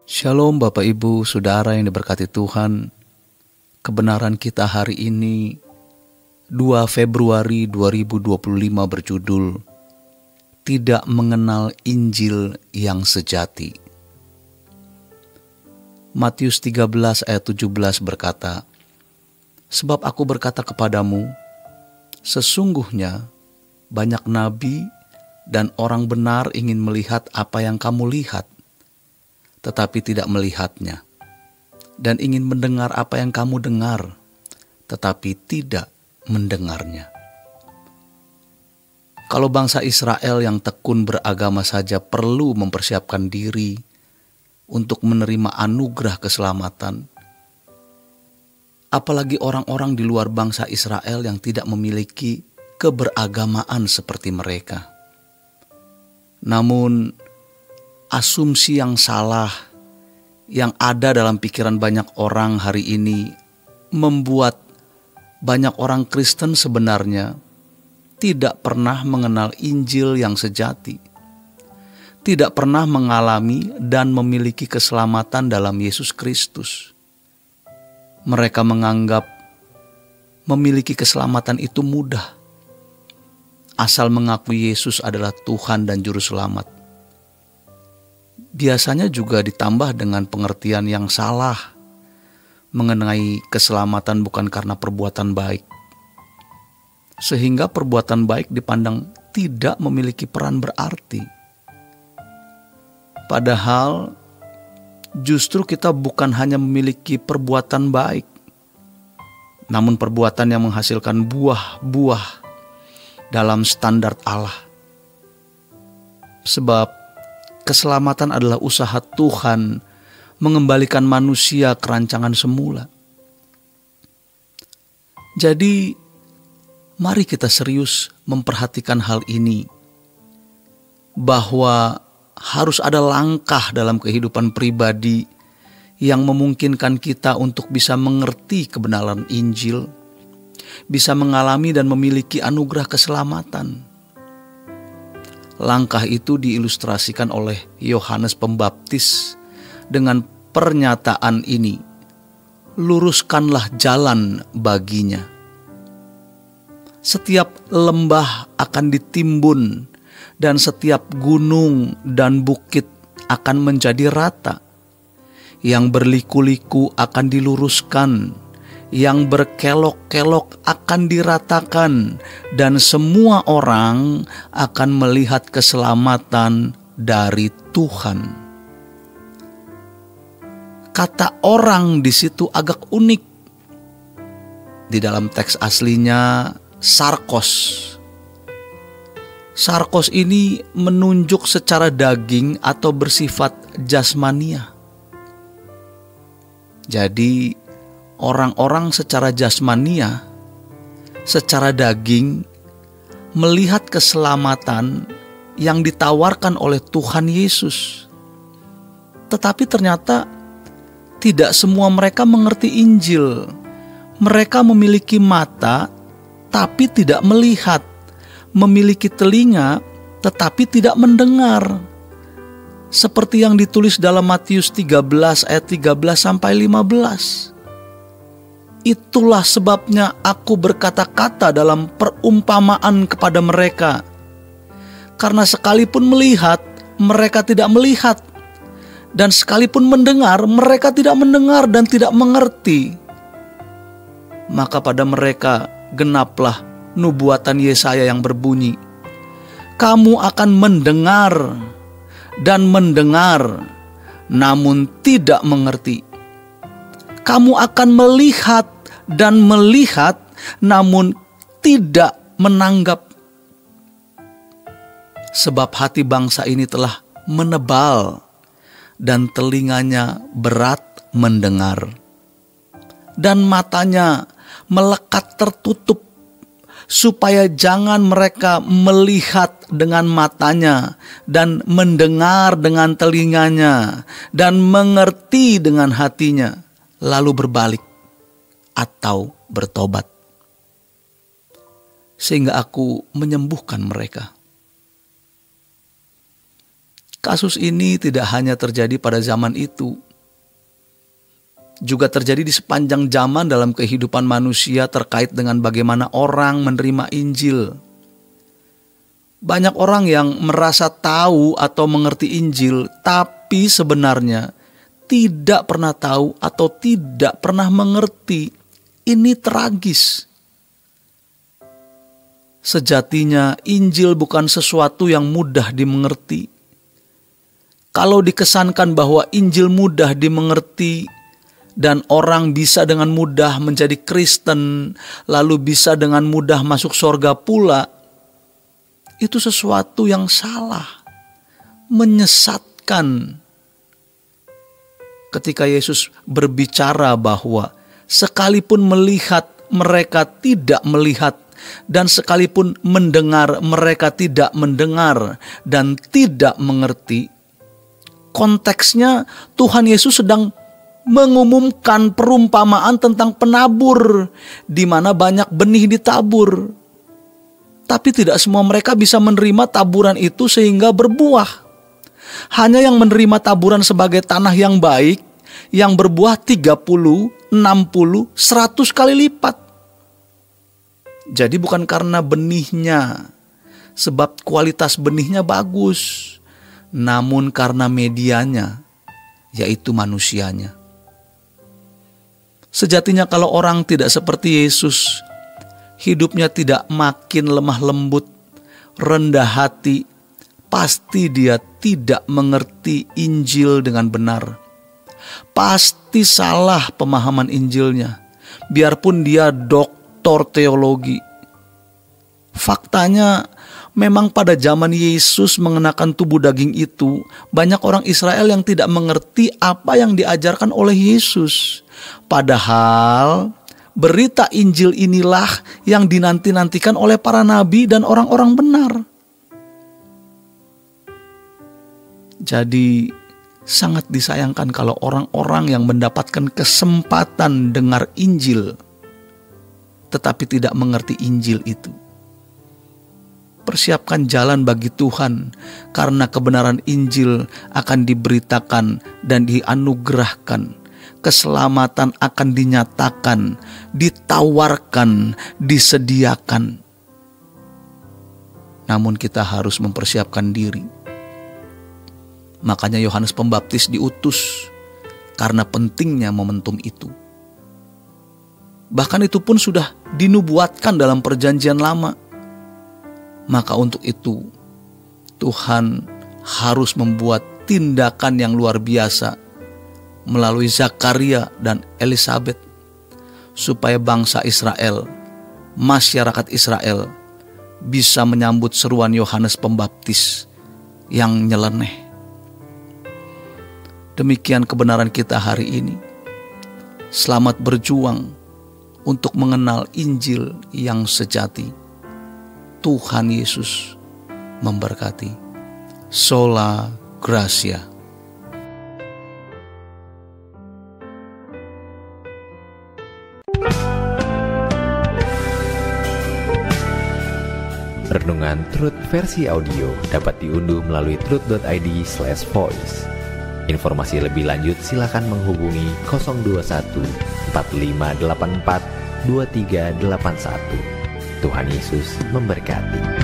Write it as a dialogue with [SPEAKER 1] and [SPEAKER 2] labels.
[SPEAKER 1] Shalom Bapak Ibu, Saudara yang diberkati Tuhan. Kebenaran kita hari ini 2 Februari 2025 berjudul Tidak Mengenal Injil yang Sejati. Matius 13 ayat 17 berkata, "Sebab aku berkata kepadamu, sesungguhnya banyak nabi dan orang benar ingin melihat apa yang kamu lihat, tetapi tidak melihatnya, dan ingin mendengar apa yang kamu dengar, tetapi tidak mendengarnya." Kalau bangsa Israel yang tekun beragama saja perlu mempersiapkan diri untuk menerima anugerah keselamatan, apalagi orang-orang di luar bangsa Israel yang tidak memiliki keberagamaan seperti mereka. Namun, asumsi yang salah yang ada dalam pikiran banyak orang hari ini membuat banyak orang Kristen sebenarnya tidak pernah mengenal Injil yang sejati, tidak pernah mengalami dan memiliki keselamatan dalam Yesus Kristus. Mereka menganggap memiliki keselamatan itu mudah, asal mengakui Yesus adalah Tuhan dan Juru Selamat. Biasanya juga ditambah dengan pengertian yang salah mengenai keselamatan bukan karena perbuatan baik, sehingga perbuatan baik dipandang tidak memiliki peran berarti. Padahal justru kita bukan hanya memiliki perbuatan baik, namun perbuatan yang menghasilkan buah-buah dalam standar Allah. Sebab keselamatan adalah usaha Tuhan mengembalikan manusia ke rancangan semula. Jadi, mari kita serius memperhatikan hal ini, bahwa harus ada langkah dalam kehidupan pribadi yang memungkinkan kita untuk bisa mengerti kebenaran Injil, bisa mengalami dan memiliki anugerah keselamatan. Langkah itu diilustrasikan oleh Yohanes Pembaptis dengan pernyataan ini, "Luruskanlah jalan baginya." Setiap lembah akan ditimbun dan setiap gunung dan bukit akan menjadi rata. Yang berliku-liku akan diluruskan, yang berkelok-kelok akan diratakan, dan semua orang akan melihat keselamatan dari Tuhan. Kata orang di situ agak unik. Di dalam teks aslinya sarkos. Sarkos ini menunjuk secara daging atau bersifat jasmania. Jadi orang-orang secara jasmania, secara daging, melihat keselamatan yang ditawarkan oleh Tuhan Yesus. Tetapi ternyata tidak semua mereka mengerti Injil. Mereka memiliki mata, tapi tidak melihat. Memiliki telinga, tetapi tidak mendengar. Seperti yang ditulis dalam Matius 13 ayat 13-15. Itulah sebabnya aku berkata-kata dalam perumpamaan kepada mereka. Karena sekalipun melihat, mereka tidak melihat. Dan sekalipun mendengar, mereka tidak mendengar dan tidak mengerti. Maka pada mereka genaplah nubuatan Yesaya yang berbunyi, "Kamu akan mendengar dan mendengar, namun tidak mengerti. Kamu akan melihat dan melihat, namun tidak menanggap. Sebab hati bangsa ini telah menebal dan telinganya berat mendengar, dan matanya melekat tertutup, supaya jangan mereka melihat dengan matanya dan mendengar dengan telinganya dan mengerti dengan hatinya, lalu berbalik atau bertobat, sehingga aku menyembuhkan mereka." Kasus ini tidak hanya terjadi pada zaman itu, juga terjadi di sepanjang zaman dalam kehidupan manusia terkait dengan bagaimana orang menerima Injil. Banyak orang yang merasa tahu atau mengerti Injil, tapi sebenarnya tidak pernah tahu atau tidak pernah mengerti. Ini tragis. Sejatinya Injil bukan sesuatu yang mudah dimengerti. Kalau dikesankan bahwa Injil mudah dimengerti dan orang bisa dengan mudah menjadi Kristen, lalu bisa dengan mudah masuk surga pula, itu sesuatu yang salah, menyesatkan. Ketika Yesus berbicara bahwa sekalipun melihat mereka tidak melihat, dan sekalipun mendengar mereka tidak mendengar dan tidak mengerti, konteksnya Tuhan Yesus sedang mengumumkan perumpamaan tentang penabur, di mana banyak benih ditabur. Tapi tidak semua mereka bisa menerima taburan itu sehingga berbuah. Hanya yang menerima taburan sebagai tanah yang baik, yang berbuah 30, 60, 100 kali lipat. Jadi bukan karena benihnya, sebab kualitas benihnya bagus, namun karena medianya, yaitu manusianya. Sejatinya kalau orang tidak seperti Yesus, hidupnya tidak makin lemah lembut, rendah hati, pasti dia tidak mengerti Injil dengan benar. Pasti salah pemahaman Injilnya, biarpun dia doktor teologi. Faktanya memang pada zaman Yesus mengenakan tubuh daging itu, banyak orang Israel yang tidak mengerti apa yang diajarkan oleh Yesus. Padahal berita Injil inilah yang dinanti-nantikan oleh para nabi dan orang-orang benar. Jadi sangat disayangkan kalau orang-orang yang mendapatkan kesempatan dengar Injil tetapi tidak mengerti Injil itu. Persiapkan jalan bagi Tuhan, karena kebenaran Injil akan diberitakan dan dianugerahkan. Keselamatan akan dinyatakan, ditawarkan, disediakan. Namun kita harus mempersiapkan diri. Makanya Yohanes Pembaptis diutus karena pentingnya momentum itu. Bahkan itu pun sudah dinubuatkan dalam perjanjian lama. Maka untuk itu Tuhan harus membuat tindakan yang luar biasa melalui Zakaria dan Elisabet, supaya bangsa Israel, masyarakat Israel, bisa menyambut seruan Yohanes Pembaptis yang nyeleneh. Demikian kebenaran kita hari ini. Selamat berjuang untuk mengenal Injil yang sejati. Tuhan Yesus memberkati. Sola Gracia.
[SPEAKER 2] Renungan Truth versi audio dapat diunduh melalui truth.id/voice. Informasi lebih lanjut silakan menghubungi 021 4584 2381. Tuhan Yesus memberkati.